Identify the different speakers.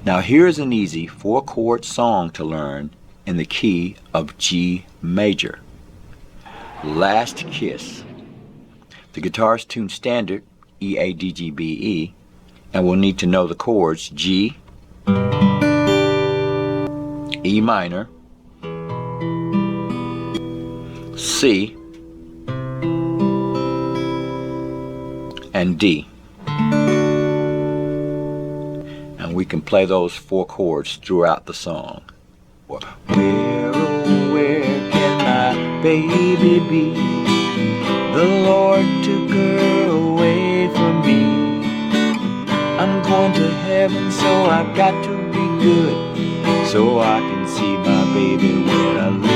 Speaker 1: Now here's an easy 4-chord song to learn in the key of G major. Last Kiss. The guitar is tuned standard E, A, D, G, B, E, and we'll need to know the chords G, E minor, C, and D. And we can play those 4 chords throughout the song. Where, oh, where can my baby be? The Lord took her away from me. I'm going to heaven, so I've got to be good, so I can see my baby when I leave.